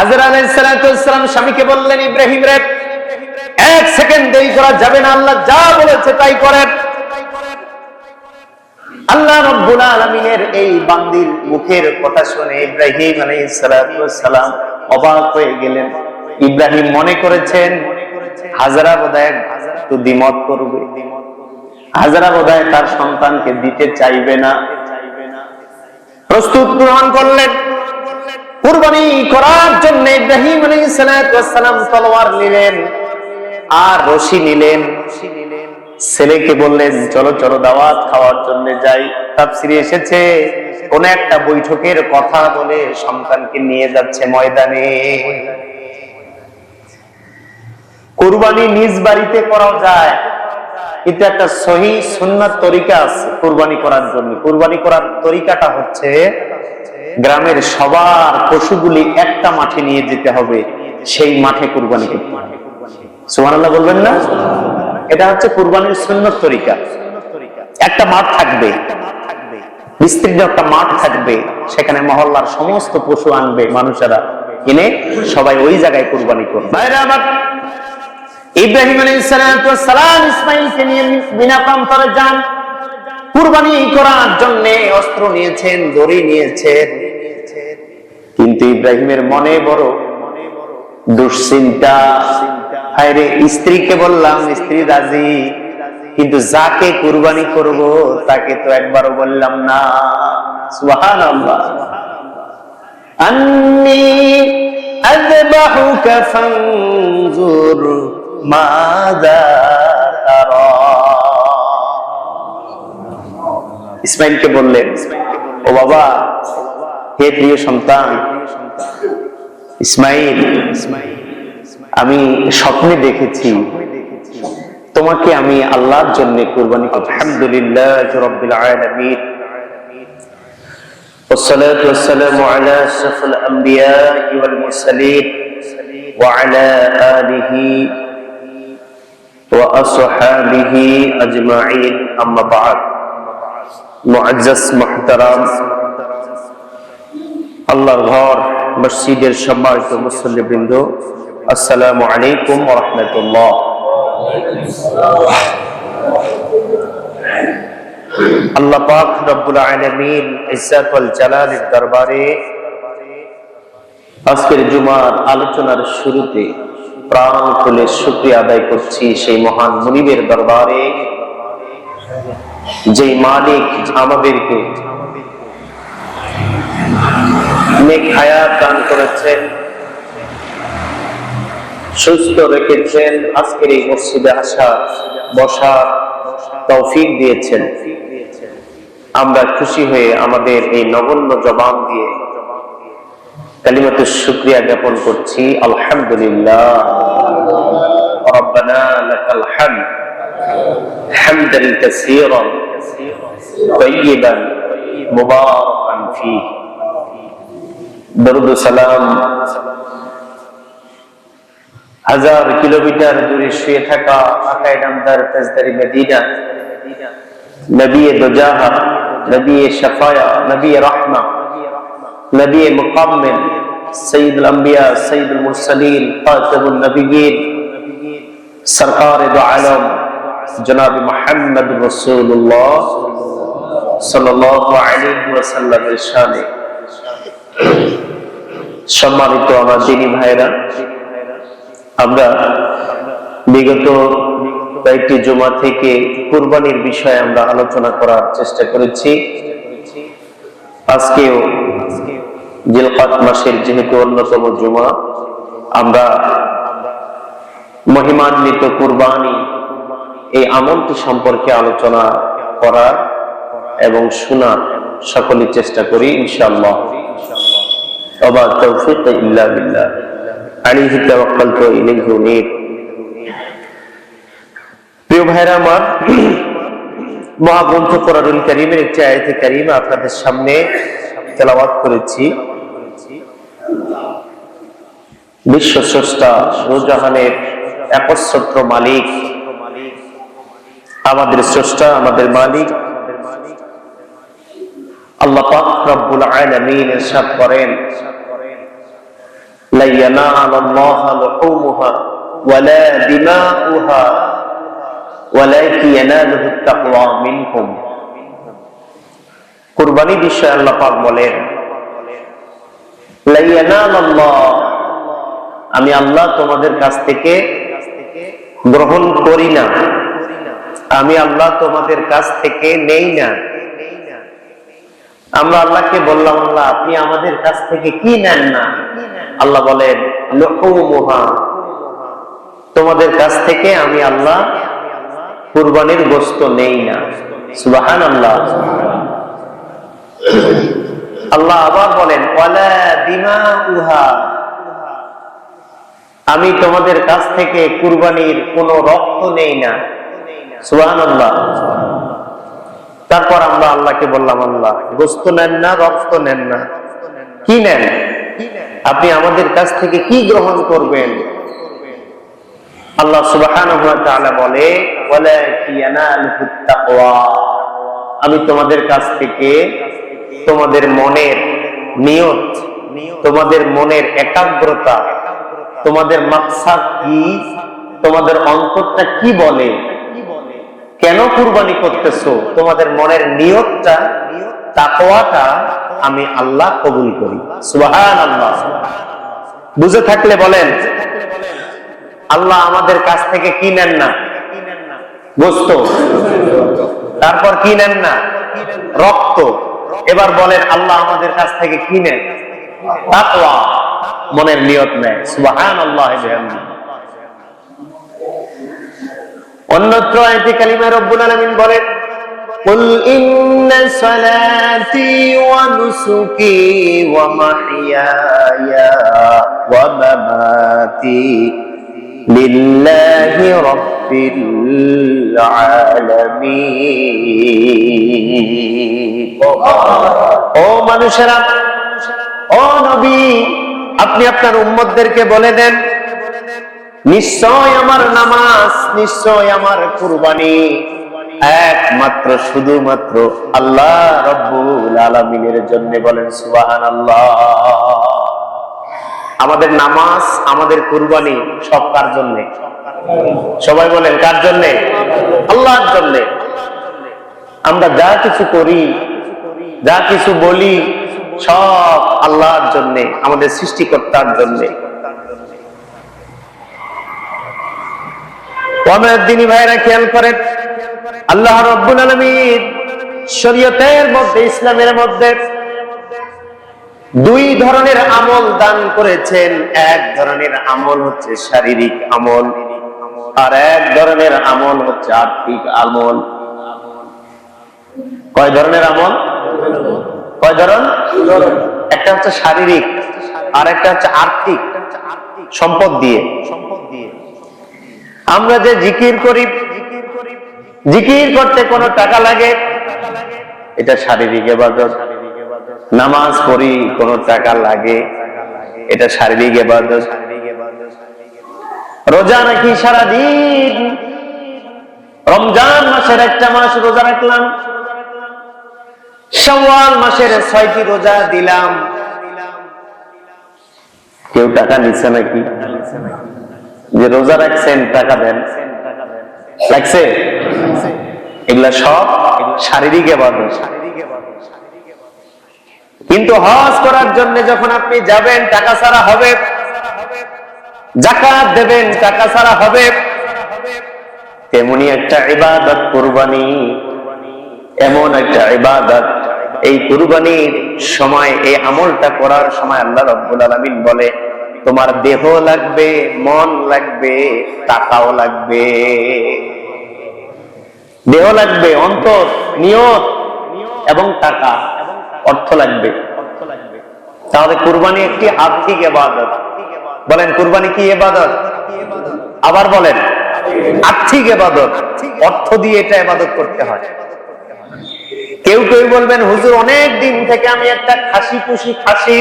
হাজরা আলাইহিস সালাতু ওয়াস সালাম স্বামীকে বললেন, ইব্রাহিম রে, এক সেকেন্ড দেরি করা যাবে না, আল্লাহ যা বলেছে তাই করেন। আল্লাহ রাব্বুল আলামিনের এই বান্দির মুখের কথা শুনে ইব্রাহিম আলাইহিস সালাতু ওয়াস সালাম অবাক হয়ে গেলেন। ইব্রাহিম মনে করেছেন হাজরা বোধহয় একটু দ্বিমত করবে, হাজরা বোধহয় তার সন্তানকে দিতে চাইবে না। প্রস্তুত গ্রহণ করলেন কুরবানি করার জন্য। ইব্রাহিম আলাইহিস সালাতু ওয়াস সালাম তলোয়ার নিলেন আর রশি নিলেন। ছেলেকে বললেন, চলো চলো দাওয়াত খাওয়ার জন্য যাই। তাফসিরে এসেছে কোন একটা বৈঠকের কথা বলে সন্তানকে নিয়ে যাচ্ছে ময়দানে। কুরবানি নিজ বাড়িতে করা যায়, কিন্তু একটা সহি সুন্নাত তরিকা আছে কুরবানি করার জন্য। কুরবানি করার তরিকাটা হচ্ছে গ্রামের সবার পশুগুলি একটা মাঠে নিয়ে যেতে হবে, সেই মাঠে কুরবানি করতে হবে। সুবহানাল্লাহ বলবেন না? এটা হচ্ছে কুরবানির সুন্নত তরিকা। একটা মাঠ থাকবে, বিস্তীর্ণ একটা মাঠ থাকবে, সেখানে মহল্লার সমস্ত পশু আনবে মানুষেরা, এনে সবাই ওই জায়গায় কুরবানি করবে। ভাইরা আমার, ইব্রাহিম আলাইহিস সালাতু ওয়াস সালাম ইসমাঈলকে নিয়ে মিনা প্রান্তরে যান। কুরবানি করার জন্য অস্ত্র নিয়েছেন, দড়ি নিয়েছেন, কিন্তু ইব্রাহিমের মনে বড় দুশ্চিন্তা। হায়রে, স্ত্রীকে বললাম, স্ত্রী রাজি, কিন্তু যাকে কুরবানি করব তাকে তো একবারও বললাম না। সুবহানাল্লাহ। আন্নী আযবাহুকা ফানজুর মাযা তারা। ইসমাঈলকে বললেন, ও বাবা, হে প্রিয় সন্তান ইসমাঈল, আমি স্বপ্নে দেখেছি তোমাকে আমি আল্লাহর জন্য কুরবানি করব। আলহামদুলিল্লাহি রাব্বিল আলামিন, والصلاة والسلام على أشرف الأنبياء والمرسلين وعلى آله وأصحابه أجمعين أما بعد। মুআজ্জাজ মুহতারাম, আল্লাহর ঘর মসজিদের সম্মানিত মুসল্লিবৃন্দ, আসসালামু আলাইকুম ওয়া রাহমাতুল্লাহ। আল্লাহ পাক রব্বুল আলামিন ইজ্জত ওয়াল জালালের দরবারে আজকের জুমার আলোচনার শুরুতে প্রাণ খুলে শুকরিয়া আদায় করছি সেই মহান মুনিবের দরবারে, যেই মালিক আমাদেরকে নেক হায়াত দান করেছেন, সুস্থ রেখেছেন, আজকের এই মসজিদে আসা বসার তৌফিক দিয়েছেন। আমরা খুশি হয়ে আমাদের এই নগণ্য জবান দিয়ে কালিমাতু শুকরিয়া জ্ঞাপন করছি। আলহামদুলিল্লাহ, রব্বানা লাকাল হামদ হামদান কাসীরান তাইয়িবান মুবারাকান ফীহি। দরুদ ও সালাম হাজার কিলোমিটার দূরে শুয়ে থাকা আকায়ে নামদার তাজদারি মদিনা, নবী দুজাহা, নবী শাফায়া, নবী রাহমা, নবী মুকাম্মিল, সাইয়্যিদুল আম্বিয়া, সাইয়্যিদুল মুরসালিন, খাতামুন নবিয়্যিন, সরকার দু আলম জনাব মুহাম্মদ রাসূলুল্লাহ সাল্লাল্লাহু আলাইহি ওয়াসাল্লামের শানে। সম্মানিত আমার দিনী ভাইরা, আমরা বিগত কয়েকটি জুমা থেকে কুরবানির বিষয়ে আমরা আলোচনা করার চেষ্টা করেছি। আজকেও জিলকাদ মাসের যেহেতু অন্যতম জুমা, আমরা মহিমান্বিত কুরবানি এই আমলটি সম্পর্কে আলোচনা করার এবং শোনার সকলেই চেষ্টা করি ইনশাআল্লাহ। ওয়া তাওফীক ইল্লা বিল্লাহ, আলাইহি তাওয়াক্কালতু ওয়া ইলাইহি উনীব। প্রিয় ভাইরা আমার, মহাগ্রন্থ কোরআনুল কারীমের একটি আয়াতে কারীমা আপনাদের সামনে তেলাওয়াত করেছি। বিশ্ব স্রষ্টা নূরজাহানের একচ্ছত্র মালিক, আমাদের স্রষ্টা, আমাদের মালিক আল্লাহ পাক রব্বুল আলামিন ইরশাদ করেন, লা ইয়ানালাল্লাহু লুহুমুহা ওয়ালা দিমাউহা ওয়ালাকিন ইয়ানালুহুত তাকওয়া মিনকুম। কুরবানি বিষয়ে আল্লাহ পাক বলেন, লা ইয়ানালাল্লাহ, আমি আল্লাহ তোমাদের কাছ থেকে গ্রহণ করি না, আমি আল্লাহ তোমাদের কাছ থেকে নেই না। আমরা আল্লাহকে বললাম, আল্লাহ আপনি আমাদের কাছ থেকে কি নেন না? আল্লাহ বলেন, লুহুমুহা, তোমাদের কাছ থেকে আমি আল্লাহ কুরবানির গোশত নেই না। সুবহানাল্লাহ। আল্লাহ আবার বলেন, ওয়ালা দিমাউহা, আমি তোমাদের কাছ থেকে কুরবানির কোন রক্ত নেই না। সুবহানাল্লাহ। তারপর আমরা আল্লাহকে বললাম, আল্লাহ গোশত নেন না, রক্ত নেন না, কি নেন? আপনি আমাদের কাছ থেকে কি গ্রহণ করবেন? আল্লাহ সুবহানাহু ওয়া তাআলা বলে, ওয়ালাকিন ইয়ানালুহুত তাকওয়া, আমি তোমাদের কাছ থেকে তোমাদের মনের নিয়ত, তোমাদের মনের একাগ্রতা, তোমাদের মাকসাদ কি, তোমাদের অন্তরটা কি বলে, কেন কুরবানি করতেছো, তোমাদের মনের নিয়তটা, তাকওয়াটা আমি আল্লাহ কবুল করি। সুবহানাল্লাহ। বুঝে থাকলে বলেন, আল্লাহ আমাদের কাছ থেকে কি নেন না? গোশত। তারপর কি নেন না? রক্ত। এবার বলেন, আল্লাহ আমাদের কাছ থেকে কি নেন? তাকওয়া, মনের নিয়ত নেয়। সুবহানাল্লাহ। অন্যত্র আয়াতে কালিমা রব্বুল আলামিন বলেন, কুল ইন্না সালাতি ওয়া নুসুকি ওয়া মাহইয়ায়া ওয়া মামাতি লিল্লাহি রাব্বিল আলামিন। ও মানুষেরা, ও নবী, আপনি আপনার উম্মতদেরকে বলে দেন, নিশ্চয় আমার নামাজ, নিশ্চয় আমার কুরবানি একমাত্র শুধুমাত্র আল্লাহ রব্বুল আলামিনের জন্য। বলেন সুবহানাল্লাহ। আমাদের নামাজ, আমাদের কুরবানি সব কার জন্য? সবাই বলেন, কার জন্য? আল্লাহর জন্য। আমরা যা কিছু করি, যা কিছু বলি, সব আল্লাহর জন্য, আমাদের সৃষ্টিকর্তার জন্য। দিনী ভাইরা খেয়াল করেন, আল্লাহ রাব্বুল আলামিন শরীয়তের মধ্যে, ইসলামের মধ্যে দুই ধরনের আমল দান করেছেন। এক ধরনের আমল হচ্ছে শারীরিক আমল, আর এক ধরনের আমল হচ্ছে আর্থিক আমল। কয় ধরনের আমল? কয় ধরন? একটা হচ্ছে শারীরিক, আর একটা হচ্ছে আর্থিক, সম্পদ দিয়ে। আমরা যে জিকির করি, জিকির করতে কোনো টাকা লাগে, এটা শারীরিক ইবাদত। নামাজ পড়ি, কোনো টাকা লাগে, এটা শারীরিক ইবাদত। রোজা রাখি সারাদিন, রমজান মাসের একটা মাস রোজা রাখলাম, শাওয়াল মাসের 6টি রোজা দিলাম, কেউ টাকা নিচ্ছে নাকি? যে রোজা রাখছেন টাকা দেন, লাগছে? এগুলা সব শারীরিক ইবাদত। কিন্তু হজ করার জন্য যখন আপনি যাবেন, টাকা ছাড়া হবে। যাকাত দেবেন, টাকা ছাড়া হবে। তেমনি একটা ইবাদত কুরবানি, এমন একটা ইবাদত, এই কুরবানির সময়, এই আমলটা করার সময় আল্লাহ রাব্বুল আলামিন বলে, তোমার দেহ লাগবে, মন লাগবে, টাকাও লাগবে। দেহ লাগবে, অন্তর, নিয়ত এবং টাকা, অর্থ লাগবে। তাহলে কুরবানি একটি আর্থিক ইবাদত। বলেন, কুরবানি কি ইবাদত? আবার বলেন, আর্থিক ইবাদত। অর্থ দিয়ে এটা ইবাদত করতে হয়। কেউ কেউ বলবেন, হুজুর অনেক দিন থেকে আমি একটা খাসি পুষি, খাসি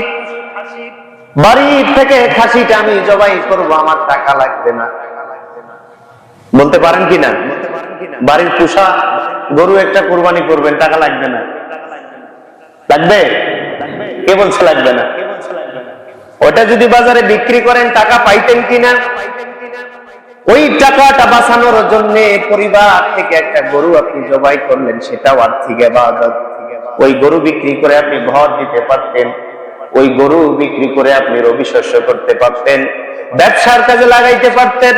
বাড়ির থেকে খাসিটা আমি জবাই করব, আমার টাকা লাগবে না। বলতে পারেন কিনা? বাড়ির পোষা গরু একটা কুরবানি করবেন, টাকা লাগবে না? লাগবে? কে বলছে লাগবে না? ওটা যদি বাজারে বিক্রি করেন টাকা পাইতেন কিনা? ওই টাকাটা বাঁচানোর জন্য পরিবার থেকে একটা গরু আপনি জবাই করলেন, সেটাও আর্থিক ইবাদত। ওই গরু বিক্রি করে আপনি ঘর দিতে পারতেন, ওই গরু বিক্রি করে আপনি রবি শস্য করতে পারতেন, ব্যবসার কাজে লাগাইতে পারতেন।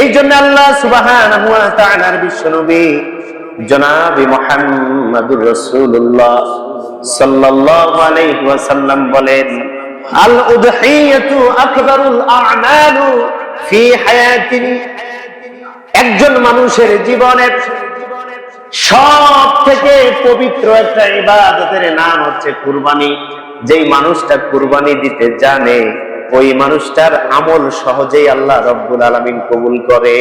এই জন্য আল্লাহ সুবহানাহু ওয়া তাআলার বিশ্বনবী জনাবে মুহাম্মদুর রাসূলুল্লাহ সাল্লাল্লাহু আলাইহি ওয়াসাল্লাম বলেন, আল উদহিয়াতু আকবারুল আ'মালু ফি হায়াতিন। একজন মানুষের জীবনের সব থেকে পবিত্র একটা ইবাদতের নাম হচ্ছে কুরবানি। যেই মানুষটা কুরবানি দিতে জানে, ওই মানুষটার আমল সহজেই আল্লাহ রাব্বুল আলামিন কবুল করে।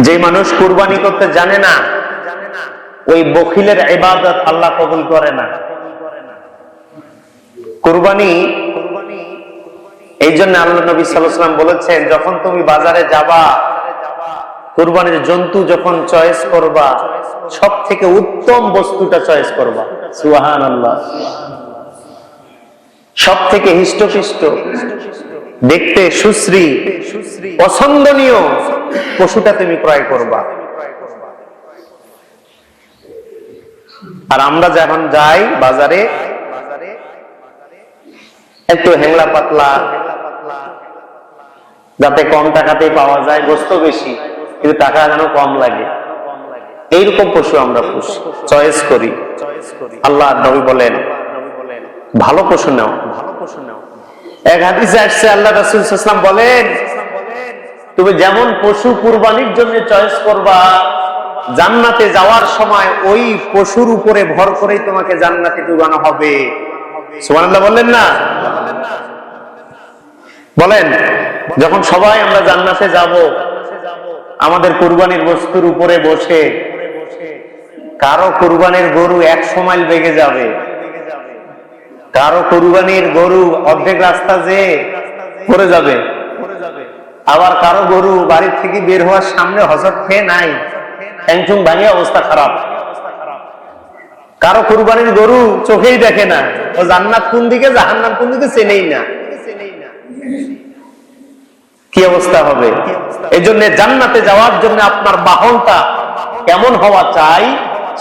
যে মানুষ কুরবানি করতে জানে না, ওই বখিলের ইবাদত আল্লাহ কবুল করে না। কুরবানি, এই জন্য আল্লাহ নবী সাল্লাল্লাহু আলাইহি ওয়াসাল্লাম বলেছেন, যখন তুমি বাজারে যাবা, কুরবানির জন্তু যখন চয়েস করবা, সব থেকে উত্তম বস্তুটা চয়েস করবা। সুবহানাল্লাহ। সব থেকে হিষ্টপিষ্ট, দেখতে সুশ্রী, পছন্দনীয় পশুটা তুমি ক্রয় করবা। আর আমরা যখন যাই বাজারে, একটু হেংলা পাতলা, যাতে কম টাকাতেই পাওয়া যায়, গোস্ত বেশি কিন্তু টাকা যেন কম লাগে, এইরকম পশু আমরা চয়েস করি। আল্লাহ নবী বলেন, ভালো পশু নাও। এক হাদিসে আসছে, আল্লাহ রাসূল সাল্লাল্লাহু আলাইহি ওয়াসাল্লাম বলেন, তুমি যেমন পশু কুরবানির জন্য চয়েস করবা, জান্নাতে যাওয়ার সময় ওই পশুর উপরে ভর করেই তোমাকে জান্নাতে ডুবানো হবে। সুবহানাল্লাহ বললেন না? বলেন, যখন সবাই আমরা জান্নাতে যাব, আমাদের কুরবানির বস্তুর উপরে বসে, কারো কুরবানির গরু 100 মাইল বেগে যাবে, কারো কুরবানির গরু অর্ধেক রাস্তা যেয়ে পড়ে যাবে, আবার কারো গরু বাড়ির থেকে বের হওয়ার সামনে হযরত খেয়ে নাই, ঠ্যাংঠুং ভাঙে অবস্থা খারাপ। কারো কুরবানির গরু চোখেই দেখে না, ও জান্নাত কোন দিকে জাহান্নাম কোন দিকে চেনেই না। কি অবস্থা হবে? এই জন্য জান্নাতে যাওয়ার জন্য আপনার বাহনটা কেমন হওয়া চাই,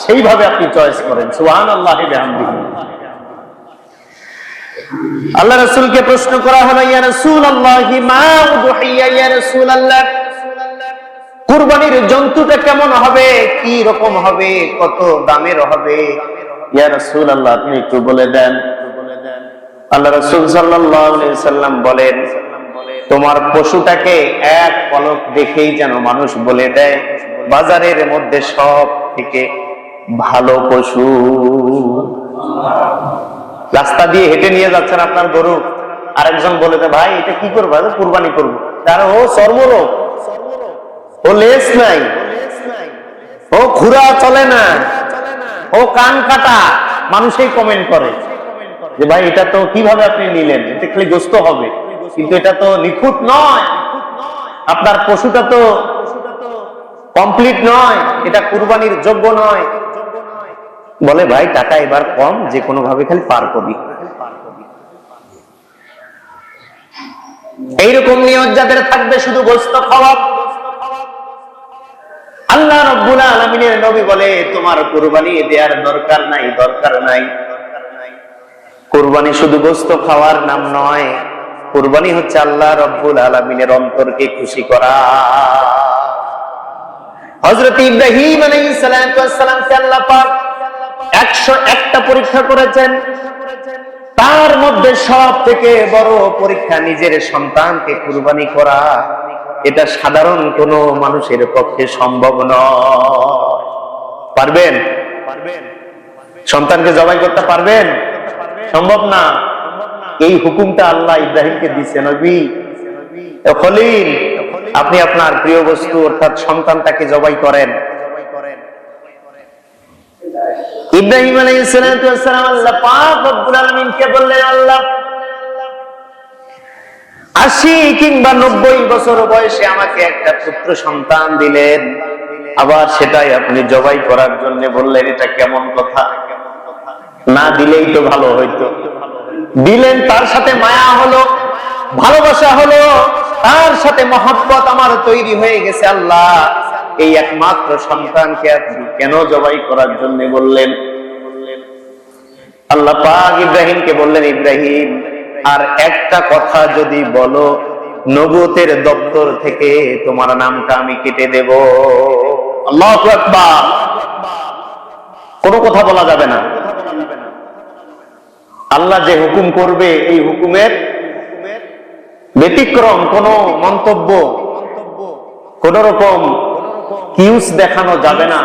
সেইভাবে আপনি চয়েস করেন। সুবহানাল্লাহি বিহামদিহি। আল্লাহ রাসূলকে প্রশ্ন করা হলো, ইয়া রাসূলুল্লাহি মা উদহিয়া, ইয়া রাসূলুল্লাহ, কুরবানির জন্তুটা কেমন হবে, কি রকম হবে, কত দামের হবে? ইয়া রাসূলুল্লাহ, আপনি একটু বলে দেন। আল্লাহ রাসূল সাল্লাল্লাহু আলাইহি ওয়াসাল্লাম বলেন, তোমার পশুটাকে এক পলক দেখেই যেন মানুষ বলে দেয় বাজারের মধ্যে সব থেকে ভালো পশু। রাস্তা দিয়ে হেঁটে নিয়ে যাচ্ছেন আপনার গরু, আরেকজন বলে দেয়, ভাই এটা কি করবো? কুরবানি করবো। তার ও চর্মরোগ, ও লেজ নাই, ও খুরা চলে না, ও কান কাটা। মানুষই কমেন্ট করে যে ভাই এটা তো কিভাবে আপনি নিলেন, এটা খালি গোস্ত হবে, কিন্তু এটা তো নিখুঁত নয়, আপনার পশুটা তো কমপ্লিট নয়, এটা কুরবানির যোগ্য নয়। বলে ভাই টাকা এবার কম, যে কোনো ভাবে খালি পার করি। এইরকম নিয়ত যাদের থাকবে শুধু গোস্ত খাওয়া, আল্লাহ রাব্বুল আলামিনের নবী বলে তোমার কুরবানি দেওয়ার দরকার নাই, দরকার নাই। কুরবানি শুধু গোস্ত খাওয়ার নাম নয়, কুরবানি হচ্ছে আল্লাহ রাব্বুল আলামিনের অন্তরকে খুশি করা। হযরত ইব্রাহিম আলাইহিস সালামকে আল্লাহ পাক 101টা পরীক্ষা করেছেন, তার মধ্যে সব থেকে বড় পরীক্ষা নিজের সন্তানকে কুরবানি করা। এটা সাধারণ কোন মানুষের পক্ষে সম্ভব নয়। পারবেন? সন্তানকে জবাই করতে পারবেন? সম্ভব না। এই হুকুমটা আল্লাহ ইব্রাহিমকে দিয়েছে, নবী খলিল, আপনি আপনার প্রিয় বস্তু অর্থাৎ সন্তানটাকে জবাই করেন। ইব্রাহিম আলাইহিস সালাম আল্লাহ পাক রব্বুল আলামিনকে বললেন, আল্লাহ 80 কিংবা 90 বছর বয়সে আমাকে একটা পুত্র সন্তান দিলেন, আবার সেটাই আপনি জবাই করার জন্য বললেন, এটা কেমন কথা? না দিলেই তো ভালো হইতো। দিলেন, তার সাথে মায়া হলো, ভালোবাসা হলো, তার সাথে মহব্বত আমার তৈরি হয়ে গেছে। আল্লাহ, এই একমাত্র সন্তানকে আপনি কেন জবাই করার জন্য বললেন? আল্লাহ পাক ইব্রাহিমকে বললেন, ইব্রাহিম, আর একটা কথা যদি বলো, নবুয়তের দপ্তর থেকে তোমার নামটা আমি কেটে দেব। আল্লাহু আকবার। কোনো কথা বলা যাবে না। আল্লাহ যে হুকুম করবে, এই হুকুমের ব্যতিক্রম কোন মন্তব্য, কোন রকম কিউস দেখানো যাবে না,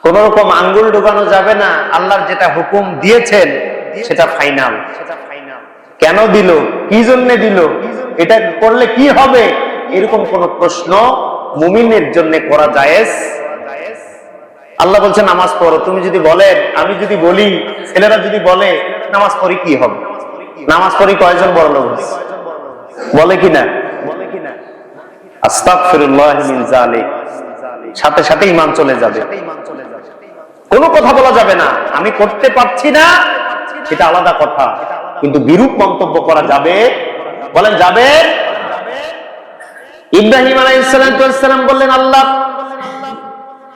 কোন রকম আঙ্গুল ডুবানো যাবে না। আল্লাহর যেটা হুকুম দিয়েছেন সেটা ফাইনাল। কেন দিল, কি জন্য দিল, এটা করলে কি হবে, এরকম কোন প্রশ্ন মুমিনের জন্য করা জায়েজ। আল্লাহ বলছে নামাজ পড়ো। তুমি যদি বলেন, আমি যদি বলি, ছেলেরা যদি বলে নামাজ পড়ি, কি হবে? নামাজ পড়ি কয়জন বড় লোক বলে কিনা? আস্তাগফিরুল্লাহ মিন যালিক, সাথে সাথে ঈমান চলে যাবে। কোনো কথা বলা যাবে না। আমি করতে পারছি না, সেটা আলাদা কথা, কিন্তু বিরূপ মন্তব্য করা যাবে? বলেন যাবে? ইব্রাহিম আলাইহিস সালাম বললেন, আল্লাহ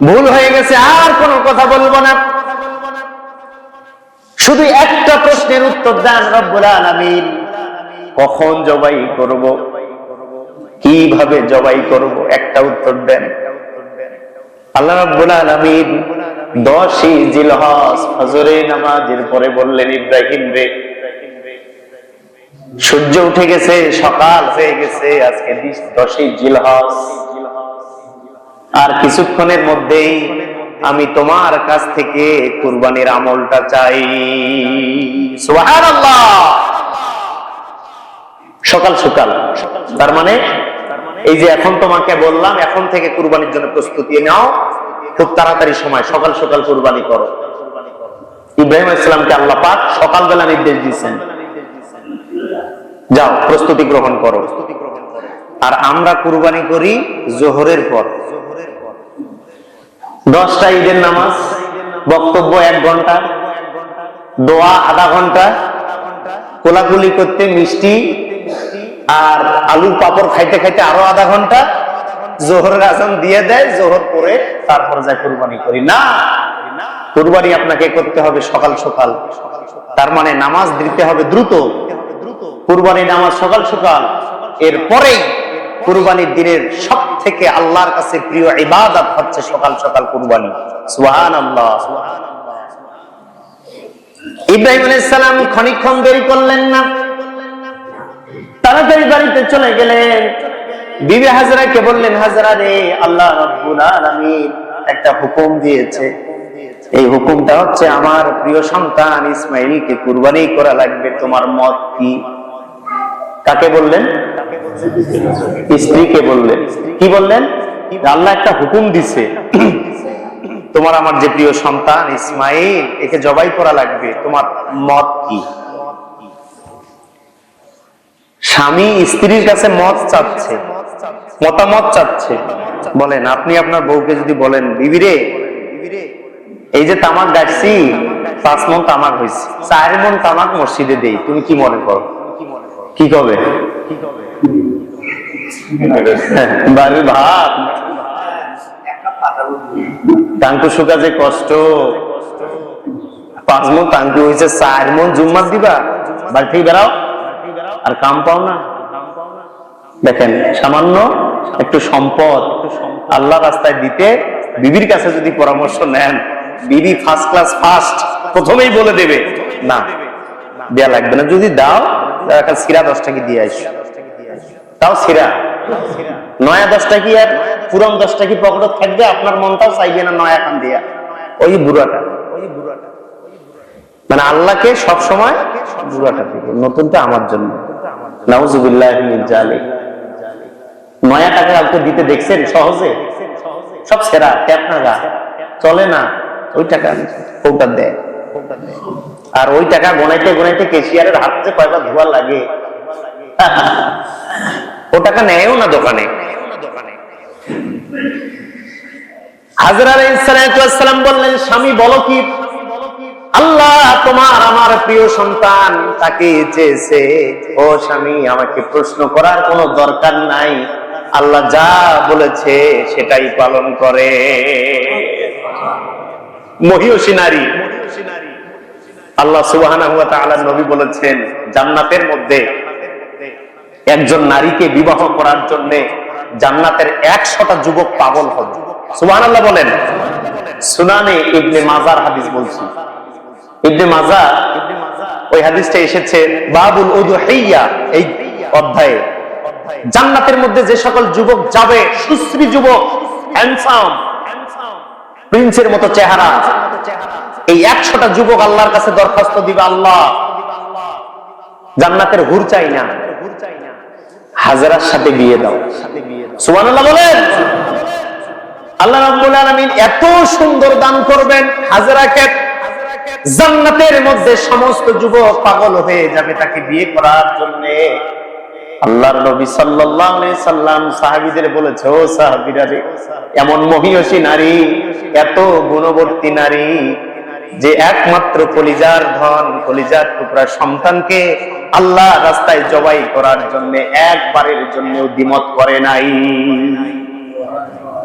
ভুল হয়ে গেছে, আর কোনো কথা বলবো না, শুধু একটা প্রশ্নের উত্তর দেন রব্বুল আলামিন, কখন জবাই করব, কিভাবে জবাই করব, একটা উত্তর দেন। আল্লাহ রাব্বুল আলামিন 10ই জিলহজ ফজরের নামাজের পরে বললেন, ইব্রাহিম রে, সূর্য উঠে গেছে, সকাল হয়ে গেছে, আজকে 10ই জিলহজ, আর কিছুক্ষণের মধ্যেই আমি তোমার কাছ থেকে কুরবানির আমলটা চাই। সুবহানাল্লাহ। সকাল সকাল, তার মানে এই যে এখন তোমাকে বললাম, এখন থেকে কুরবানির জন্য প্রস্তুতি নাও, খুব তাড়াতাড়ি সময়, সকাল সকাল কুরবানি করো। ইব্রাহিম আলাইহিস সালামকে আল্লাহ পাক সকালবেলা নির্দেশ দিয়েছেন, যাও প্রস্তুতি গ্রহণ করো। আর আমরা কুরবানি করি জোহরের পর। 10টা ঈদের নামাজ, বক্তব্য 1 ঘন্টা, দোয়া আধা ঘন্টা, কোলাকুলি করতে মিষ্টি আর আলুর পাপড় খাইতে খাইতে আরো আধা ঘন্টা, জোহরের আজান দিয়ে দেয়, জোহর পরে তারপর যায় কুরবানি করি। না, কুরবানি আপনাকে করতে হবে সকাল সকাল। তার মানে নামাজ দিতে হবে দ্রুত, কুরবানি নামাজ সকাল সকাল। এরপরেই কুরবানির দিনের সব থেকে আল্লাহর কাছে প্রিয় ইবাদত হচ্ছে সকাল সকাল কুরবানি। সুবহানাল্লাহ। ইব্রাহিম আলাইহিস সালাম খানিকক্ষণ দেরি করলেন না, তাড়াতাড়ি বাড়িতে চলে গেলেন। বিবি হাজরাকে বললেন, হাজরা রে, আল্লাহ রাব্বুল আলামিন একটা হুকুম দিয়েছে, এই হুকুমটা হচ্ছে আমার প্রিয় সন্তান ইসমাইলকে কুরবানি করা লাগবে, তোমার মত কি? কাকে বললেন? স্ত্রীকে বললেন। কি বললেন? আল্লাহ একটা হুকুম দিছে, তোমার আমার যে প্রিয় সন্তান ইসমাইল, একে জবাই করা লাগবে, তোমার মত কি? স্বামী স্ত্রীর কাছে মত চাচ্ছে, মতামত চাচ্ছে। বলেন, আপনি আপনার বউকে যদি বলেন, বিবি রে, এই যে তামাক ডাকছি, 5 মণ তামাক হয়েছে, 4 মণ তামাক মসজিদে দেই, তুমি কি মনে করো? কি কবে? বাড়ির ভাত টাঙ্কু শুকা যে কষ্ট, 5 মণ টাঙ্কু হয়েছে, 4 মণ জুম্মাত দিবা, বাড়ি থেকে বেড়াও আর কাম পাও না। দেখেন, সামান্য একটু সম্পদ আল্লাহ রাস্তায় দিতে বিবির কাছে যদি পরামর্শ নেন, বিবি ফার্স্ট ক্লাস ফার্স্ট প্রথমেই বলে দেবে না, দেয়া লাগবে না। যদি দাও, সিরা 10 টাকা দিয়ে আসো, তাও সিরা, নয়া 10 টাকা আর পুরন 10 টাকা পকেটে থাকবে, আপনার মনটাও চাইবে না নয়া খান দিয়া। ওই বুড়াটা, মানে আল্লাহকে সবসময় বুড়াটা দিবে, নতুনটা আমার জন্য। নাউজুবিল্লাহি মিন যালিক। নয়া টাকা কাউকে দিতে দেখছেন সহজে? সব সেরা, ট্যাপ না, চলে না। ওই টাকা কৌটা দেয়, আর ওই টাকা গনাইতে গনাইতে ক্যাশিয়ারের হাত যে কয়বার ধোয়া লাগে, ও টাকা নেয়ও না দোকানে। হাজরা আলাইহিস সালাম বললেন, স্বামী বলো কি? আল্লাহ তোমার আমার প্রিয় সন্তান তাকে চেয়েছে, ও স্বামী আমাকে প্রশ্ন করার কোনো দরকার নাই, আল্লাহ যা বলেছে সেটাই পালন করে। মহিয়সী নারী। আল্লাহ সুবহানাহু ওয়া তাআলা নবী বলেছেন জান্নাতের মধ্যে একজন নারীকে বিবাহ করার জন্য জান্নাতের 100টা যুবক পাগল হবে। সুবহানাল্লাহ বলেন। সুনানে ইবনে মাজার হাদিস বলছি। ইবনে মাজাহ ওই হাদিসটা এসেছে বাবুল উযুহিয়া এই অধ্যায়ে। জান্নাতের মধ্যে যে সকল যুবক যাবে, সুশ্রী যুবক, হ্যান্ডসাম, প্রিন্সের মতো চেহারা, এই 100টা যুবক আল্লাহর কাছে দরখাস্ত দিবে, আল্লাহ জান্নাতের হুর চাই না, হাজেরার সাথে বিয়ে দাও। সুবহানাল্লাহ বলেন। আল্লাহ রাব্বুল আলামিন এত সুন্দর দান করবেন হাজেরাকে, জান্নাতের মধ্যে সমস্ত যুবক পাগল হয়ে যাবে তাকে বিয়ে করার জন্য। আল্লাহর নবী সাল্লাল্লাহু আলাইহি সাল্লাম সাহাবীদের বলেছে, ও সাহাবীরা রে, এমন মহিয়সী নারী, এত গুণবর্তী নারী যে একমাত্র কলিজার ধন, কলিজার টুকরা সন্তানকে আল্লাহ রাস্তায় জবাই করার জন্য একবারের জন্য দ্বিমত করে নাই।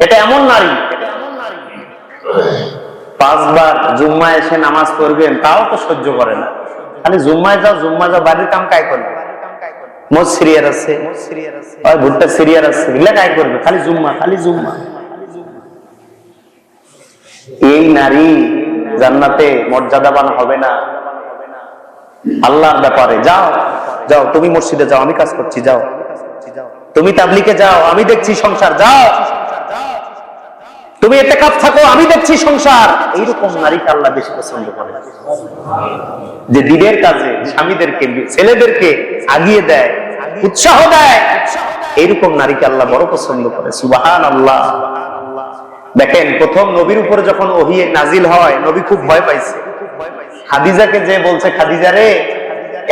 এটা এমন নারী, 5 বার জুম্মায় এসে নামাজ পড়বেন তাও তো সহ্য করে না। খালি জুম্মায় যাও, জুম্মা যাও, বাড়ির কাম কাই করবে? মোজ সিরিয়ার আছে, ভুট্টা সিরিয়ার আছে, এগুলা কাই করবে? খালি জুম্মা, খালি জুম্মা। এই নারী জান্নাতে মর্যাদাবান হবে না। আল্লাহর ব্যাপারে যাও, যাও তুমি মসজিদে যাও, আমি কাজ করছি, যাও তুমি তাবলিগে যাও, আমি দেখছি সংসার, যাও তুমি ইতিকাফ থাকো, আমি দেখছি সংসার। এইরকম নারীকে আল্লাহ বেশি পছন্দ করে, যে দিনের কাজে স্বামীদেরকে, ছেলেদেরকে আগিয়ে দেয়, উৎসাহ দেয়। এইরকম নারীকে আল্লাহ বড় পছন্দ করে। সুবহানাল্লাহ। দেখেন প্রথম নবীর উপরে যখন ওহী নাজিল হয়, নবী খুব ভয় পাইছে। খাদিজাকে যে বলছে, খাদিজা রে,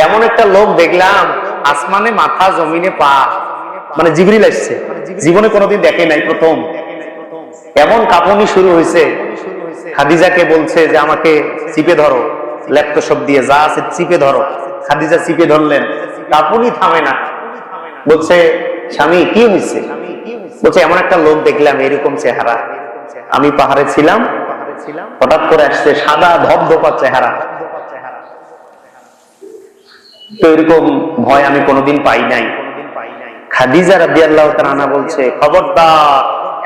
এমন একটা লোক দেখলাম আসমানে মাথা জমিনে পা, মানে জিবরিল আসছে, জীবনে কোনোদিন দেখে নাই, প্রথম। এমন কাঁপুনি শুরু হয়েছে, খাদিজাকে বলছে যে আমাকে চিপে ধরো, ল্যাপটপ দিয়ে যা আছে চিপে ধরো। খাদিজা চিপে ধরলেন, কাঁপুনি থামে না। বলছে স্বামী কি হয়েছে? বলছে এমন একটা লোক দেখলাম, এরকম চেহারা, আমি পাহাড়ে ছিলাম, হঠাৎ করে আসছে, সাদা ধবধপা চেহারা, তো এরকম ভয় আমি কোনোদিন পাই নাই। খাদিজা রাদিয়াল্লাহু তাআলা আনহা বলছে, খবরদার,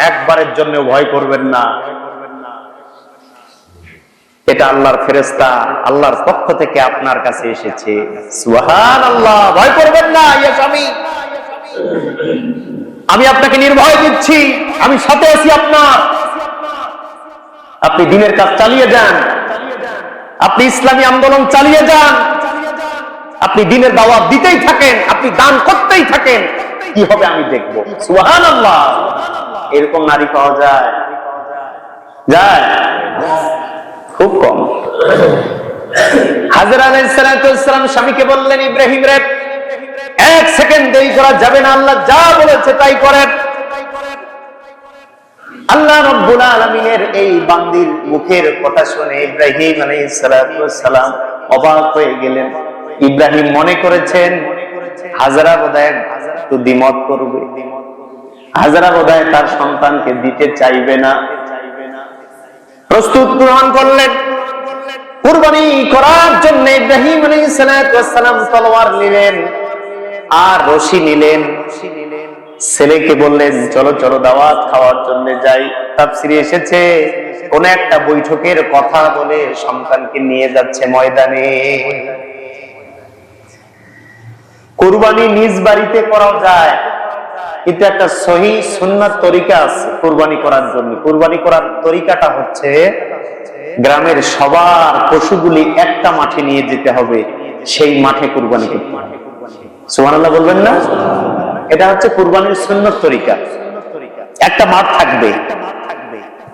একবারের জন্য ভয় করবেন না, এটা আল্লাহর ফেরেশতা, আল্লাহর পক্ষ থেকে আপনার কাছে এসেছে। সুবহানাল্লাহ। ভয় করবেন না ইয়া স্বামী, আমি আপনাকে নির্ভয় দিচ্ছি, আমি সাথে আছি আপনার। আপনি দ্বীনের কাজ চালিয়ে যান, আপনি ইসলামী আন্দোলন চালিয়ে যান, আপনি দ্বীনের দাওয়াত দিতেই থাকেন, আপনি দান করতেই থাকেন, কি হবে আমি দেখব। সুবহানাল্লাহ। এরকম নারী পাওয়া যায়? যায় খুব কম। হাজেরা আলাইহিস সালাম স্বামীকে বললেন, ইব্রাহিম রে, 1 সেকেন্ড দেরি করা যাবে না, আল্লাহ যা বলেছে তাই করেন। আল্লাহ রাব্বুল আলামিনের এই বান্দির মুখের কথা শুনে ইব্রাহিম আলাইহিস সালাম অবাক হয়ে গেলেন। ইব্রাহিম মনে করেছেন হাজেরা বোধহয় তো দ্বিমত করবে, হাজেরা বোধহয় তার সন্তানকে দিতে চাইবে না। প্রস্তুত গ্রহণ করলেন কুরবানি করার জন্য। ইব্রাহিম আলাইহিস সালাম তলোয়ার নিলেন আর রশি নিলেন, ছেলেকে বললেন চলো চলো দাওয়াত খাওয়ার জন্য যাই। তাফসিরে এসেছে কোন একটা বৈঠকের কথা বলে সন্তানকে নিয়ে যাচ্ছে ময়দানে। কুরবানি নিজ বাড়িতে করা যায়, কিন্তু একটা সহি সুন্নাত তরিকা আছে কুরবানি করার জন্য। কুরবানি করার তরিকাটা হচ্ছে গ্রামের সবার পশুগুলি একটা মাঠে নিয়ে যেতে হবে, সেই মাঠে কুরবানি করতে হবে। সুবহানাল্লাহ বলবেন না? এটা হচ্ছে কুরবানির সুন্নাত তরিকা। একটা মাঠ থাকবে,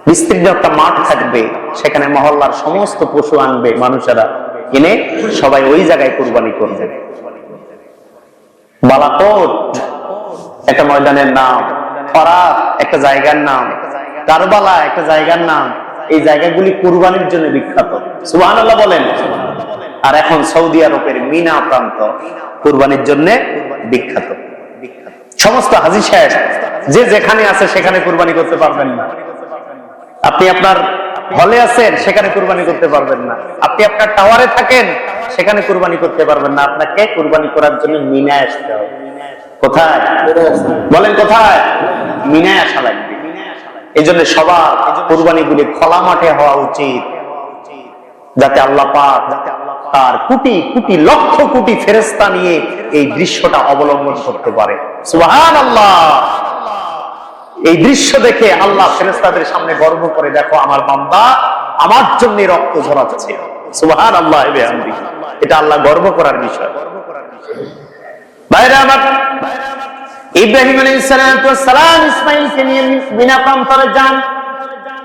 বিস্তীর্ণ একটা মাঠ থাকবে, সেখানে মহল্লার সমস্ত পশু আনবে মানুষেরা, এনে সবাই ওই জায়গায় কুরবানি করবে। বালাকোট একটা ময়দানের নাম, ফরাত একটা জায়গার নাম, কারবালা একটা জায়গার নাম। এই জায়গাগুলি কুরবানির জন্য বিখ্যাত। সুবহানাল্লাহ বলেন। আর এখন সৌদি আরবের মিনা প্রান্ত কুরবানির জন্য বিখ্যাত। সমস্ত হাজী সাহেব যে যেখানে আছে সেখানে কুরবানি করতে পারবেন না। আপনি আপনার হলে আছেন, সেখানে কুরবানি করতে পারবেন না। আপনি আপনার টাওয়ারে থাকেন, সেখানে কুরবানি করতে পারবেন না। আপনাকে কুরবানি করার জন্য মিনায় আসতে হবে। কোথায় বলেন? কোথায়? মিনায় আসা লাগবে। এই জন্য সবার কুরবানি গুলি খোলা মাঠে হওয়া উচিত, যাতে আল্লাহ পাক তার কোটি কোটি লক্ষ কোটি ফেরেশতা নিয়ে এই দৃশ্যটা অবলম্বন করতে পারে। সুবহানাল্লাহ। এই দৃশ্য দেখে আল্লাহ ফেরেশতাদের সামনে গর্ব করে, দেখো আমার বান্দা আমার জন্য রক্ত ঝরাচ্ছে। সুবহানাল্লাহ। এটা আল্লাহ গর্ব করার বিষয়। ভাইরা আমার, ইব্রাহিম আলাইহিস সালাম ইসমাঈলকে নিয়ে মিনা প্রান্তরে যান।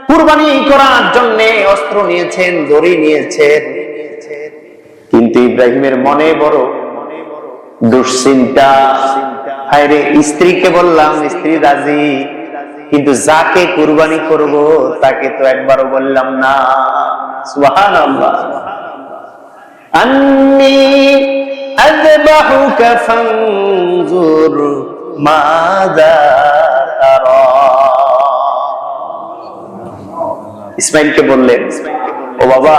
কুরবানি করার জন্য অস্ত্র নিয়েছেন, দড়ি নিয়েছেন, কিন্তু ইব্রাহিমের মনে বড় দুশ্চিন্তা। হায়রে, স্ত্রীকে বললাম, স্ত্রী রাজি, কিন্তু যাকে কুরবানি করব তাকে তো একবারও বললাম না। সুবহানাল্লাহ। আন্নী আযবাহুকা ফানজুর মাযা তারা। ইসমাঈলকে বললেন, ও বাবা,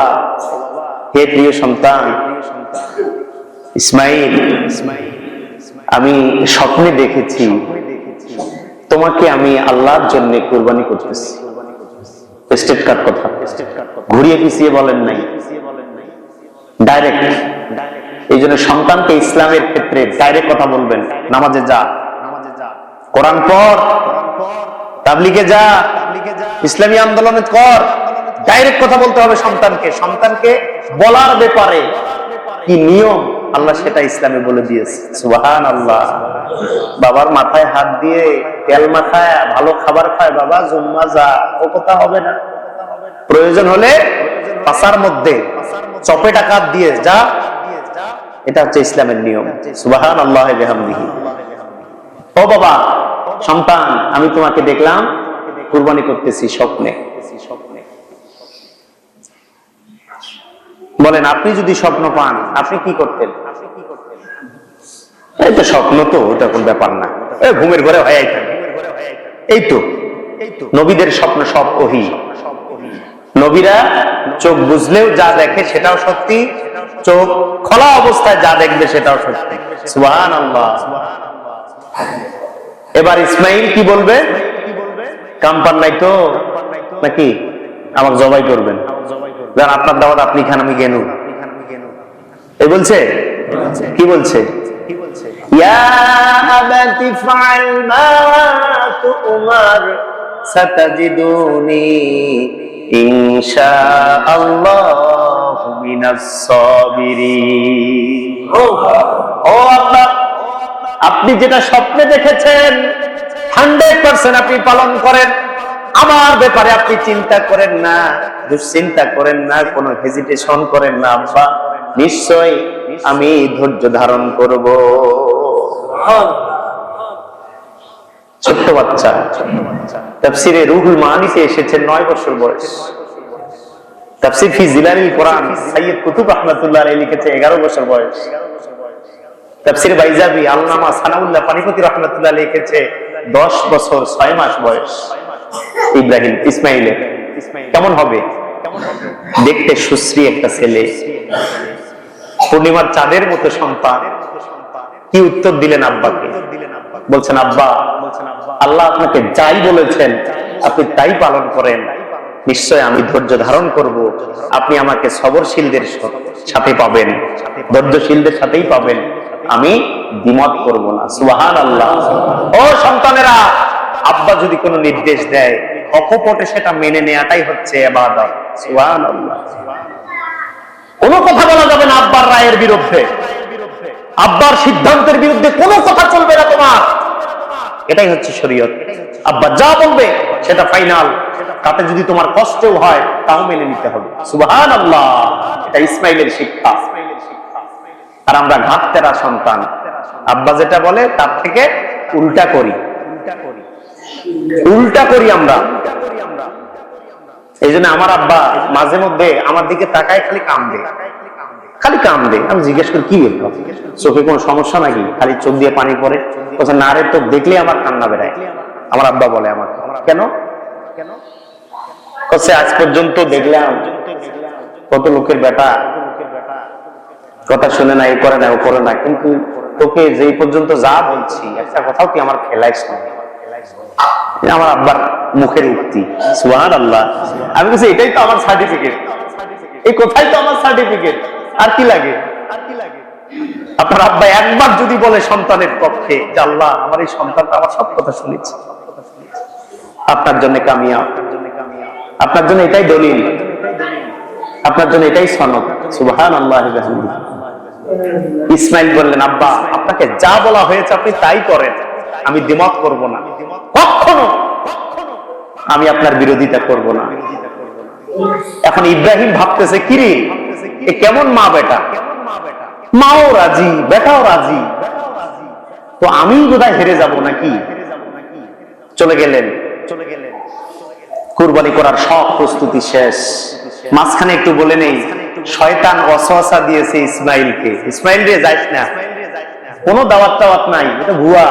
হে প্রিয় সন্তান ইসমাঈল, আমি স্বপ্নে দেখেছি তোমাকে আমি আল্লাহর জন্য কুরবানি করতেছি। স্টেট কাট কথা, ঘুরিয়ে পিছিয়ে বলেন নাই, ডাইরেক্ট। এই জন্য সন্তানকে ইসলামের ক্ষেত্রে ডাইরেক্ট কথা বলবেন। নামাজে যা, কোরআন পড়, তাবলীগে যা, ইসলামী আন্দোলনে কর, ডাইরেক্ট কথা বলতে হবে সন্তানকে। সন্তানকে বলার ব্যাপারে কি নিয়ম আল্লাহ সেটা ইসলামে বলে দিয়েছে। সুবহানাল্লাহ। বাবার মাথায় হাত দিয়ে তেল মাখায় ভালো খাবার খায়, বাবা জুম্মা যা, ও কথা হবে না। প্রয়োজন হলে পাছার মধ্যে চপে টাকা দিয়ে যা, এটা হচ্ছে ইসলামের নিয়ম। সুবহানাল্লাহ ওয়া বিহামদিহি। ও বাবা, সন্তান, আমি তোমাকে দেখলাম কুরবানি করতেছি স্বপ্নে। বলেন, আপনি যদি স্বপ্ন পান আপনি কি করতেন? এই তো স্বপ্ন, তো ওটা কোন ব্যাপার না, ঘুমের ঘরে হয়ে থাকে। এই তো নবীদের স্বপ্ন সব ওহী। নবীরা চোখ বুঝলেও যা দেখে সেটাও সত্যি, চোখ খোলা অবস্থায় যা দেখবে সেটাও সত্যি। সুবহানাল্লাহ। এবার ইসমাঈল কি বলবে? কাম্পান নাই তো নাকি আমাকে জবাই করবেন? যান, আপনার দাওয়াত আপনি খান, আমি গেনু। এই বলছে, কি বলছে? ইয়া আবাতি ফাআল মা তুমার সাতাজিদুনি ইনশাআল্লাহু মিনাস সাবিরিন। ও আল্লাহ, আপনি যেটা স্বপ্নে দেখেছেন 100% আপনি পালন করেন। আমার ব্যাপারে আপনি চিন্তা করেন না, দুশ্চিন্তা করেন না, কোনো হেজিটেশন করেন না। আব্বা, নিশ্চয় আমি ধৈর্য ধারণ করব। ছোট্ট বাচ্চা, তাফসিরে রুহুল মানিতে এসেছে 9 বছর বয়স। তাফসির ফি জিলালিল কোরআন সাইয়্যিদ কুতুব রাহমাতুল্লাহ আলাইহি লিখেছে 11 বছর বয়স। তাফসির বাইজাবি আল্লামা সানাউল্লাহ পানিপতি রাহমাতুল্লাহ লিখেছে 10 বছর 6 মাস বয়স। ইব্রাহিম ইসমাঈলের কেমন হবে? দেখতে সুশ্রী একটা ছেলে, পূর্ণিমার চাঁদের মতো সন্তান। কি উত্তর দিলেন আব্বাকে? বলছেন, আব্বা, আল্লাহ আপনাকে যাই বলেছেন আপনি তাই পালন করেন। নিশ্চয় আমি ধৈর্য ধারণ করব। আপনি আমাকে সবরশীলদের সাথে পাবেন, ধৈর্যশীলদের সাথেই পাবেন। আমি দ্বিমত করব না। সুবহানাল্লাহ। ও সন্তানেরা, আব্বা যদি কোনো নির্দেশ দেয় অকপটে সেটা মেনে নেওয়াটাই হচ্ছে ইবাদত। সুবহানাল্লাহ। কোনো কথা বলা যাবে না আব্বার রায়ের বিরুদ্ধে, আব্বার সিদ্ধান্তের বিরুদ্ধে কোনো কথা চলবে না তোমার। এটাই হচ্ছে শরীয়ত। আব্বা যা বলবে সেটা ফাইনাল। তাতে যদি তোমার কষ্টও হয় তাও মেনে নিতে হবে। সুবহানাল্লাহ। এটা ইসমাঈলের শিক্ষা। আর আমরা ঘাটতেরা সন্তান, আব্বা যেটা বলে তার থেকে উল্টা করি, উল্টা করি আমরা। এই জন্য আমার আব্বা মাঝে মধ্যে আমার দিকে তাকায় খালি কান্দে, খালি কান্দে। আমি জিজ্ঞেস করি কি বলবো, চোখে কোনো সমস্যা নাকি? খালি চোখ দিয়ে পানি পড়ে। বলছে না রে, তোর দেখলে আমার কান্না বেড়ায়। আমার আব্বা বলে আমাকে, কেন? আজ পর্যন্ত দেখলাম কত লোকের বেটা কথা শুনে না, এ করে না, ও করে না, কিন্তু তোকে যেই পর্যন্ত যা বলছি একটা কথাও তুই আমার খেলাইস না। আমার আব্বার মুখের উক্তি, সুবহানাল্লাহ। আমি বলছি এটাই তো আমার সার্টিফিকেট, এই কথাই তো আমার সার্টিফিকেট, আর কি লাগে? আপনার আব্বা একবার যদি বলে সন্তানের পক্ষে যে আল্লাহ আমার এই সন্তানটা আমার সব কথা শুনেছে, আপনার জন্য কামিয়াব, আপনার জন্য এটাই দলিল, আপনার জন্য এটাই সনদ। সুবহানাল্লাহ। ইসমাইল বললেন, আব্বা আপনাকে যা বলা হয়েছে আপনি তাই করেন, আমি দ্বিমত করব না, কখনো আমি আপনার বিরোধিতা করব না। এখন ইব্রাহিম ভাবতেছে কিরে, এ কেমন মা বেটা, মাও রাজি বেটাও রাজি, তো আমি বোধহয় হেরে যাব নাকি? চলে গেলেন। কুরবানি করার সব প্রস্তুতি শেষ। মাঝখানে একটু বলে নেই, শয়তান ওয়াসওয়াসা দিয়েছে ইসমাইলকে, ইসমাইল রে যাইস না, কোনো দাওয়াত টাওয়াত নাই, এটা ভুয়া,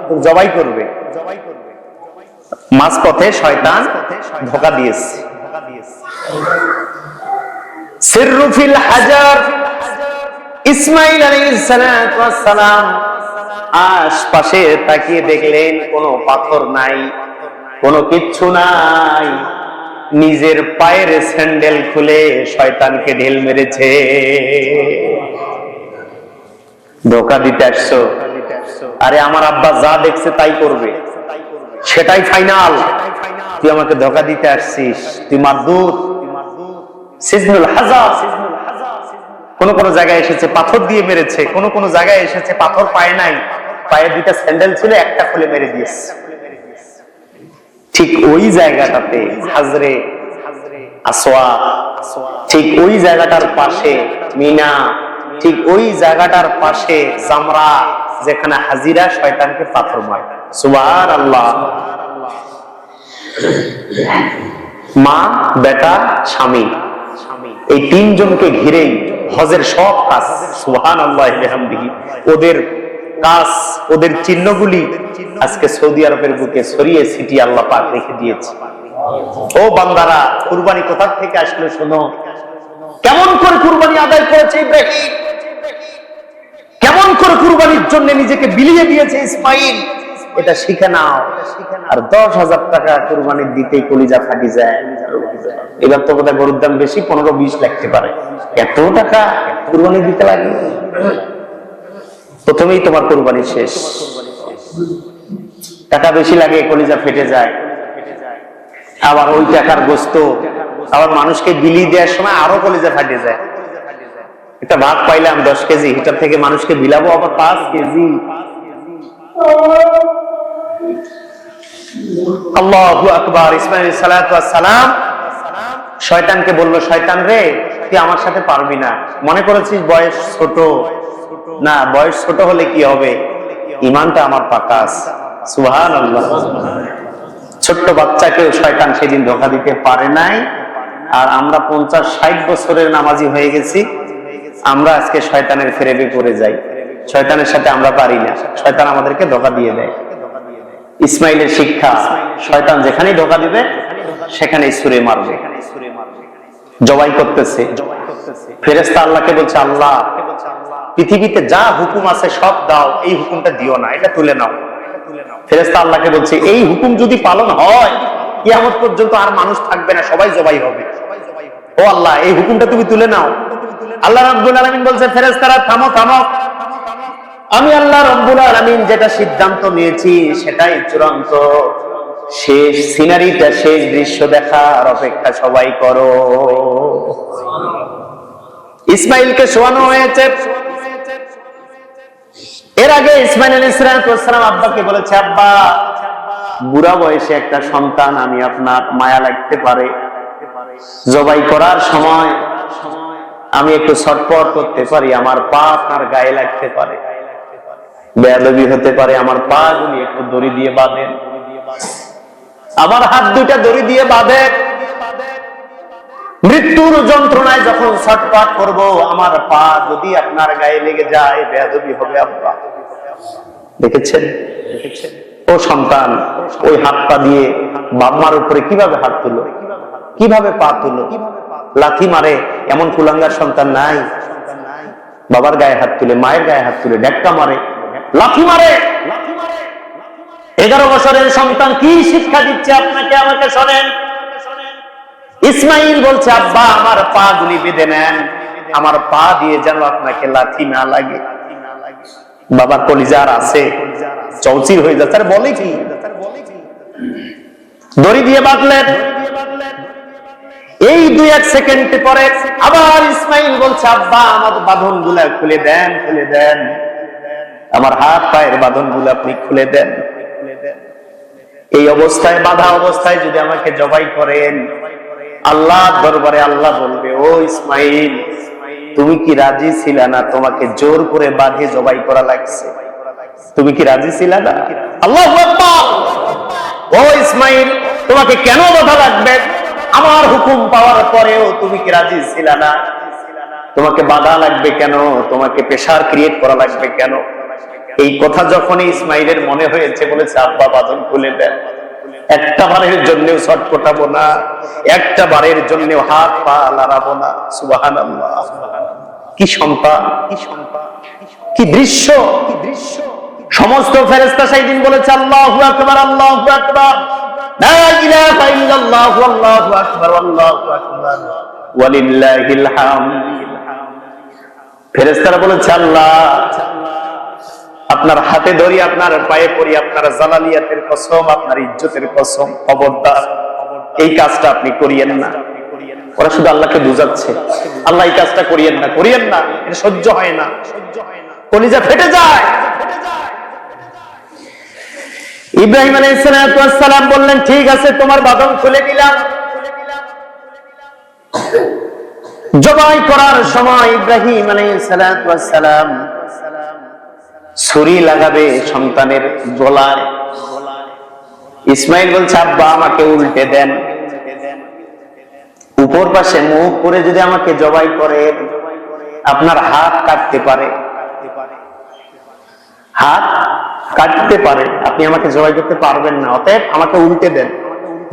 তো জবাই করবে। মাঝপথে শয়তান ধোঁকা দিয়েছে। সিররুফিল হাজার, ইসমাইল আলাইহিস সালাম আশপাশে তাকিয়ে দেখলেন কোনো পাথর নাই, কোনো কিচ্ছু নাই। নিজের পায়ের স্যান্ডেল খুলে শয়তানকে ঢিল মেরেছে। ধোঁকা দিতে আসছো? আরে আমার আব্বা যা দেখছে তাই করবে, সেটাই ফাইনাল। তুই আমাকে ধোঁকা দিতে আসছিস, তুই মারদুদ। সিজনুল হাজার, কোন কোন জায়গায় এসেছে পাথর দিয়ে মেরেছে, কোন কোন জায়গায় এসেছে পাথর পায় নাই, পায়ে দুইটা স্যান্ডেল ছিল, একটা খুলে মেরে দিয়েছে। ঠিক ওই জায়গাটাতে হাজরে আসওয়া, ঠিক ওই জায়গাটার পাশে মিনা, ঠিক ওই জায়গাটার পাশে জামরা, যেখানে হাজিরা শয়তানকে পাথর মারে। সুবহানাল্লাহ। মা, বেটা, স্বামী, এই তিনজনকে ঘিরেই হজের সব কাজ। সুবহানাল্লাহ বিহামদিহি। ওদের কাজ, ওদের চিহ্নগুলি আজকে সৌদি আরবের বুকে ছড়িয়ে ছিটিয়ে আল্লাহ পাক রেখে দিয়েছে। ও বান্দারা, কুরবানি কোথা থেকে আসলে শোনো। কেমন করে কুরবানি আদায় করেছে ইব্রাহিম, কেমন করে কুরবানির জন্য নিজেকে বিলিয়ে দিয়েছে ইসমাইল, এটা শিখে নাও। আর 10,000 টাকা কুরবানির দিতেই কলিজা ফাটি যায়। এবার তো বোধহয় গরুর দাম বেশি, 15-20 লাগতে পারে। এত টাকা কুরবানি দিতে লাগে, প্রথমেই তোমার কুরবানি শেষ। টাকা বেশি লাগে, কলিজা ফেটে যায়। আবার ওই টাকার গোস্ত আবার মানুষকে বিলি দেওয়ার সময় আরো কলিজা ফাটে যায়। একটা ভাগ পাইলাম 10 কেজি, হিটার থেকে মানুষকে বিলাবো আবার 5 কেজি। আল্লাহু আকবার। ইসমাইল আলাইহিস সালাতু ওয়াস সালাম শয়তানকে বলল, শয়তান রে, তুই আমার সাথে পারবি না। মনে করেছিস বয়স ছোট? না, বয়স ছোট হলে কি হবে, ঈমানটা আমার পাকা আছে। সুবহানাল্লাহ। ছোট্ট বাচ্চাকেও শয়তান সেদিন ধোঁকা দিতে পারে নাই। আর আমরা 50-60 বছরের নামাজি হয়ে গেছি, আমরা আজকে শয়তানের ফেরেবে পড়ে যাই। শয়তানের সাথে আমরা পারি না, শয়তান আমাদেরকে ধোঁকা দিয়ে দেয়। ইসমাইলের শিক্ষা, শয়তান যেখানেই ধোঁকা দিবে সেখানেই ছুঁড়ে মারবে। জবাই করতেছে, ফেরেশতা আল্লাহকে বলছে, আল্লাহ পৃথিবীতে যা হুকুম আছে সব দাও, এই হুকুমটা দিও না, এটা তুলে নাও। ফেরেশতা আল্লাহকে বলছে, এই হুকুম যদি পালন হয় কিয়ামত পর্যন্ত আর মানুষ থাকবে না, সবাই জবাই হবে। ও আল্লাহ, এই হুকুমটা তুমি তুলে নাও। আল্লাহ রাব্বুল আলামিন বলছে, ফেরেশতারা থামো থামো, আমি আল্লাহ রাব্বুল আলামিন যেটা সিদ্ধান্ত নিয়েছি সেটাই চূড়ান্ত। শেষ সিনারিটা, শেষ দৃশ্য দেখার অপেক্ষা সবাই করো। ইসমাইলকে শোয়ানো হয়েছে। এর আগে ইসমাইল আলাইহিস সালাম আব্বাকে বলেছে, আব্বা বুড়া বয়সে একটা সন্তান, আমি আপনার মায়া লাগতে পারে, জবাই করার সময় আমি একটু ছটফট করতে পারি, আমার পা আপনার গায়ে লাগতে পারে, বেয়াদবি হতে পারে, আমার পা গুলি একটু দড়ি দিয়ে বাঁধেন, আমার হাত দুইটা দড়ি দিয়ে বাঁধেন। মৃত্যুর যন্ত্রণায় যখন ছটফট করব, আমার পা যদি আপনার গায়ে লেগে যায় বেয়াদবি হবে আব্বা। দেখেছেন ও সন্তান ওই হাত পা দিয়ে বাম্মার উপরে কিভাবে হাত তুলো, কিভাবে পা তুলো, লাথি মারে এমন কুলাঙ্গার সন্তান নাই। বাবার গায়ে হাত তুলে, মায়ের গায়ে হাত তুলে ঢেক্কা মারে, লাথি মারে। 11 বছরের সন্তান কি শিক্ষা দিচ্ছে আপনাকে আমাকে শোনেন। ইসমাইল বলছে আব্বা আমার পা গুলি বেঁধে নেন, আমার পা দিয়ে যেন আপনাকে লাথি না লাগে। বাবার কলিজার আছে চৌচির হয়ে যাচ্ছে। বলে কি দড়ি দিয়ে বাঁধলেন। এই 2-1 সেকেন্ড পরে আবার ইসমাইল বলছে আব্বা আমার বাঁধন গুলা খুলে দেন, খুলে দেন, আমার হাত পায়ের বাঁধন গুলা আপনি খুলে দেন। এই অবস্থায় বাঁধা অবস্থায় যদি আমাকে জবাই করেন, আল্লাহ দরবারে আল্লাহ বলবে ও ইসমাইল তুমি কি রাজি ছিলে না, তোমাকে জোর করে বাঁধে জবাই করা লাগছে, তুমি কি রাজি ছিলে না? আল্লাহু আকবার। ও ইসমাইল তোমাকে কেন বাধা লাগবে, আমার হুকুম পাওয়ার পরেও তুমি কি রাজি ছিলে না? তোমাকে বাধা লাগবে কেন, তোমাকে প্রেসার ক্রিয়েট করা লাগবে কেন? এই কথা যখনই ইসমাইলের মনে হয়েছে বলেছে আব্বা বাঁধন খুলে দেন। একটা বারের জন্যও ছটফটাবো না, একটা বারের জন্যও হাত পা লড়াবো না। সুবহানাল্লাহ। কি সন্তান, কি দৃশ্য, কি দৃশ্য। সমস্ত ফেরেশতা সেই দিন বলেছে আল্লাহু আকবার, আল্লাহু আকবার, লা ইলাহা ইল্লাল্লাহু, আল্লাহু আকবার, আল্লাহু আকবার, ওয়ালিল্লাহিল হামদ। ফেরেশতারা বলেছে আল্লাহ আপনার হাতে ধরি, আপনার পায়ে পড়ি, আপনার জালালিয়াতের কসম, আপনার ইজ্জতের কসম, খবরদার এই কাজটা আপনি করিয়েন না। ওরা শুধু আল্লাহকে বুঝাচ্ছে আল্লাহ এই কাজটা করিয়েন না, করিয়েন না, এটা সহ্য হয় না, কলিজা ফেটে যায়। ইব্রাহিম আলাইহিস সালাম বললেন ঠিক আছে তোমার বাঁধন খুলে দিলাম। জবাই করার সময় ইব্রাহিম আলাইহিস সালাম ছুরি লাগাবে সন্তানের গলায়। ইসমাইল বলছে আব্বা আমাকে উল্টে দেন, উপর পাশে মুখ করে যদি আমাকে জবাই করে আপনার হাত কাটতে পারে, হাত কাটতে পারে, আপনি আমাকে জবাই করতে পারবেন না, অতএব আমাকে উল্টে দেন,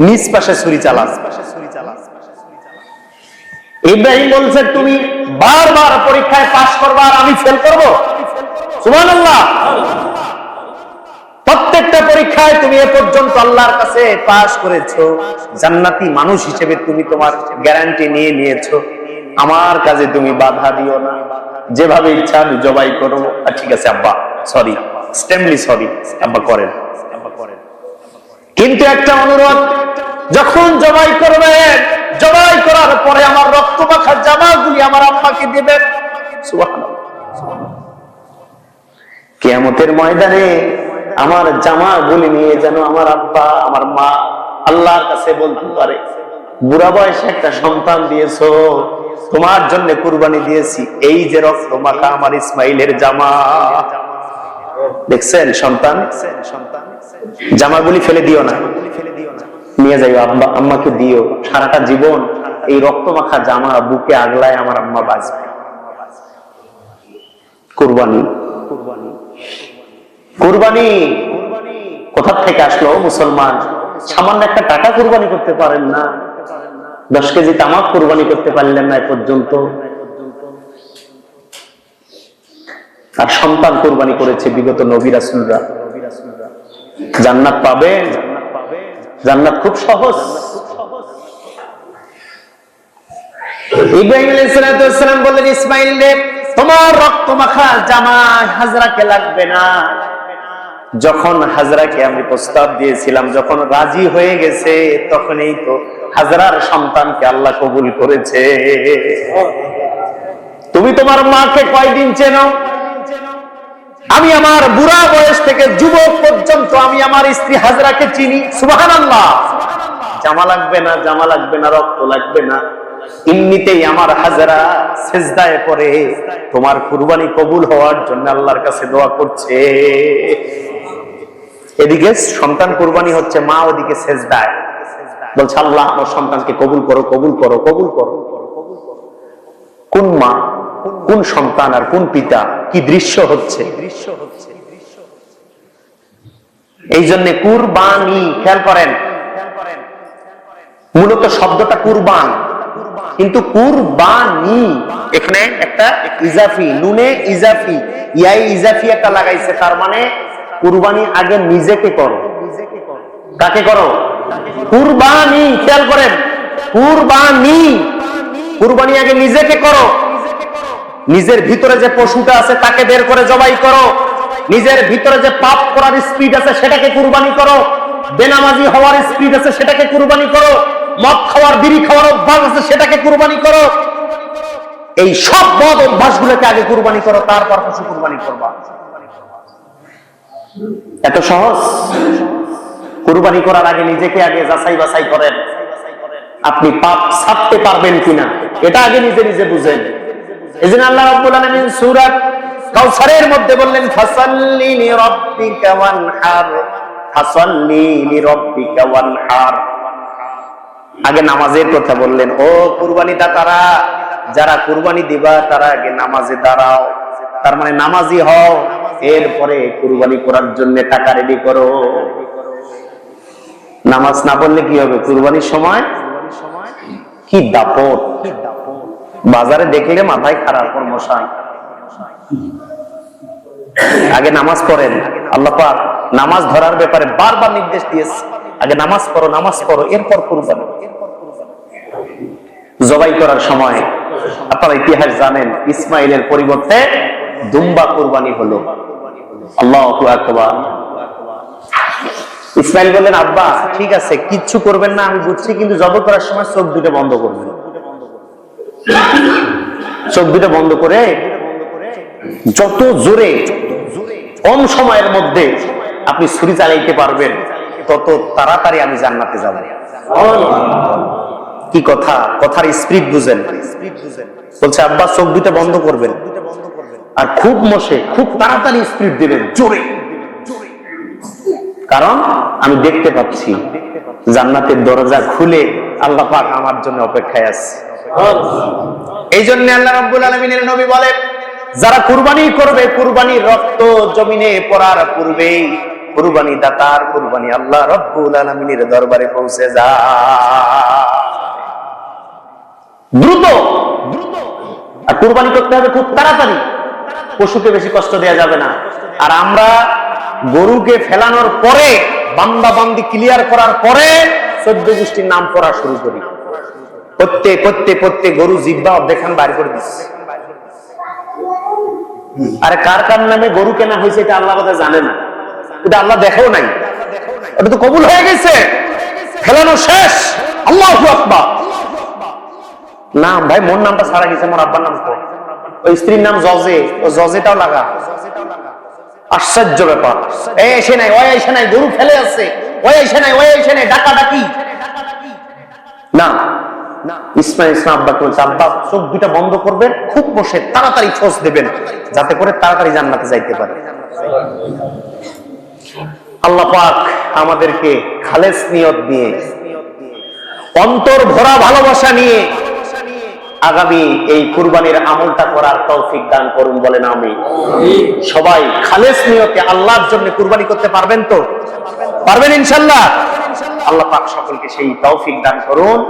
নিজ পাশে ছুরি চালান। ইব্রাহিম বলছে তুমি বারবার পরীক্ষায় পাস করবা আর আমি ফেল করব? সুবহানাল্লাহ। প্রত্যেকটা পরীক্ষায় তুমি এ পর্যন্ত আল্লাহর কাছে পাস করেছো, জান্নাতি মানুষ হিসেবে তুমি তোমার গ্যারান্টি নিয়ে নিয়েছো, আমার কাজে তুমি বাধা দিও না, যেভাবে ইচ্ছা আমি জবাই করব। ঠিক আছে আব্বা, সরি, এক্সট্রিমলি সরি আব্বা, করেন। কিন্তু একটা অনুরোধ, যখন জবাই করবেন জবাই করার পরে আমার রক্ত মাখা জামাগুলি আমার আম্মাকে দিবেন। সুবহানাল্লাহ। কিয়ামতের ময়দানে আমার জামাগুলি নিয়ে যেন আমার আব্বা আমার মা আল্লাহর কাছে বলতে পারে বুড়া বয়সে একটা সন্তান দিয়েছো, তোমার জন্য কুরবানি দিয়েছি, এই যে রক্ত মাখা আমার ইসমাইলের জামা। দেখছেন সন্তান, জামাগুলি ফেলে দিও না, নিয়ে যাইও আব্বা আম্মাকে দিও, সারাটা জীবন এই রক্ত মাখা জামা বুকে আগলায় আমার আম্মা বাঁচবে। কুরবানি, কুরবানি কোথা থেকে আসলো মুসলমান? সামান্য একটা টাকা কুরবানি করতে পারেন না, 10 কেজি তামাক কুরবানি করতে পারলেন না এ পর্যন্ত। আর সন্তান কুরবানি করেছে বিগত নবী রাসূলরা। জান্নাত পাবে, জান্নাত খুব সহজ। ইব্রাহিম আলাইহিস সালাম বললেন ইসমাইল রে তোমার রক্ত মাখা জামা হাজরাকে লাগবে না। যখন হাজরাকে আমি প্রস্তাব দিয়েছিলাম, যখন রাজি হয়ে গেছে, তখনই তো হাজরার সন্তানকে আল্লাহ কবুল করেছে। তুমি তোমার মাকে কয়দিন চেনো? আমি আমার বুড়া বয়স থেকে যুবক পর্যন্ত আমি আমার স্ত্রী হাজরাকে চিনি। সুবহানাল্লাহ। জামা লাগবে না, জামা লাগবে না, রক্ত লাগবে না, এমনিতেই আমার হাজরা সিজদায় পড়ে তোমার কুরবানি কবুল হওয়ার জন্য আল্লাহর কাছে দোয়া করছে। এদিকে সন্তান কুরবানি হচ্ছে, মা ওদিকে সিজদায়। বলছে আল্লাহ আমার সন্তানকে কবুল করো, কবুল করো, কবুল করো। কোন মা, কোন সন্তান আর কোন পিতা, কি দৃশ্য হচ্ছে। এই জন্য কুরবানি, খেয়াল করেন, মূলত শব্দটা কুরবান, কিন্তু কুরবানি এখানে একটা ইজাফি, নুনে ইজাফি, ইয়াই ইজাফি একটা লাগাইছে, তার মানে কুরবানি আগে নিজেকে করো। কাকে করো? কুরবানি। খেয়াল করেন, কুরবানি, কুরবানি আগে নিজেকে করো। নিজের ভিতরে যে পশুটা আছে তাকে বের করে জবাই করো। নিজের ভিতরে যে পাপ করার স্পিড আছে সেটাকে কুরবানি করো। বেনামাজি হওয়ার স্পিড আছে সেটাকে কুরবানি করো। মদ খাওয়ার, বিড়ি খাওয়ার অভ্যাস আছে সেটাকে কুরবানি করো। এই সব বদ অভ্যাসগুলোকে আগে কুরবানি করো, তারপর পশু কুরবানি করবা। এত সহজ? কুরবানি করার আগে নিজেকে আগে যাচাই বাছাই করেন, আপনি পাপ ছাড়তে পারবেন কিনা, এটা আগে নিজে নিজে বুঝেন। এজন্য আল্লাহ রাব্বুল আলামিন সূরা কাউসারের মধ্যে বললেন ফাসাল্লি লিরাব্বিকা ওয়ানহার, ফাসাল্লি লিরাব্বিকা ওয়ানহার। আগে নামাজের কথা বললেন। ও কুরবানি দাতারা, যারা কুরবানি দিবা তারা আগে নামাজে দাঁড়াও, তার মানে নামাজি হও, এরপরে কুরবানি করার জন্য টাকা রেডি করো। নামাজ না পড়লে কি হবে? কুরবানির সময় কি দাপট, বাজারে দেখলে মাথায় খারাপ মশাই। আগে নামাজ পড়েন। আল্লাহ পাক নামাজ ধরার ব্যাপারে বারবার নির্দেশ দিয়েছে, আগে নামাজ পড়ো, নামাজ পড়ো, এরপর কুরবানি। জবাই করার সময় আপনারা ইতিহাস জানেন, ইসমাইলের পরিবর্তে দুম্বা কুরবানি হলো। আল্লাহু আকবার। ইসমাইল বললেন আব্বা ঠিক আছে, কিচ্ছু করবেন না আমি বুঝছি, কিন্তু জবাই করার সময় চোখ দুটো বন্ধ করবেন। চোখ দুটো বন্ধ করে যত জোরে কম সময়ের মধ্যে আপনি ছুরি চালাইতে পারবেন, তত তাড়াতাড়ি আমি জান্নাতে যাব। কি কথা, কথার স্পিড বুঝেন। বলছে আব্বা চোখ দুটো বন্ধ করবেন আর খুব মশে, খুব তাড়াতাড়ি স্পিড দিবেন, জোরে, কারণ আমি দেখতে পাচ্ছি জান্নাতের দরজা খুলে আল্লাহ পাক আমার জন্য অপেক্ষায় আছে। এই জন্য আল্লাহ রাব্বুল আলামিনের নবী বলে, যারা কুরবানি করবে, কুরবানির রক্ত জমিনে পড়ার পূর্বে কুরবানি দাতার কুরবানি আল্লাহ রাব্বুল আলামিনের দরবারে পৌঁছে যায়। দ্রুত দ্রুত আর কুরবানি করতে হবে খুব তাড়াতাড়ি, পশুকে বেশি কষ্ট দেওয়া যাবে না। আর আমরা গরুকে ফেলানোর পরে, বান্দা বান্দি ক্লিয়ার করার পরে 14 গোষ্ঠীর নাম পড়া শুরু করি। করতে করতে করতে গরু জিহ্বা অর্ধেখান বাইর করে দিচ্ছে। আরে কার কার নামে গরু কেনা হয়েছে এটা আল্লাহ কথা জানে না, এটা আল্লাহ দেখেও নাই, ওটা তো কবুল হয়ে গেছে, ফেলানো শেষ। আল্লাহু আকবার। নাম ভাই, মোর নামটা ছাড়া গেছে, মোর আব্বার নাম তো, ওই স্ত্রীর নাম জজে, ও জজেটাও লাগা। আশ্চর্য ব্যাপার। এই এসে নাই, ওই এসে নাই, গরু ফেলে আছে, ওই এসে নাই, ওই এসে নাই, ডাকা ডাকি না। ইসমাইল ইসলাম আব্বাকে বলছে আব্বা চোখ দুটা বন্ধ করবেন, খুব বসে তাড়াতাড়ি ছোঁচ দেবেন, যাতে করে তাড়াতাড়ি জান্নাতে যাইতে পারে। আল্লাহ পাক আমাদেরকে খালেস নিয়ত নিয়ে, অন্তর ভরা ভালোবাসা নিয়ে আগামী এই কুরবানির আমলটা করার তৌফিক দান করুন, বলেন আমিন। সবাই খালেস নিয়তে আল্লাহর জন্য কুরবানি করতে পারবেন তো? পারবেন ইনশাআল্লাহ। আল্লাহ পাক সকলকে সেই তৌফিক দান করুন।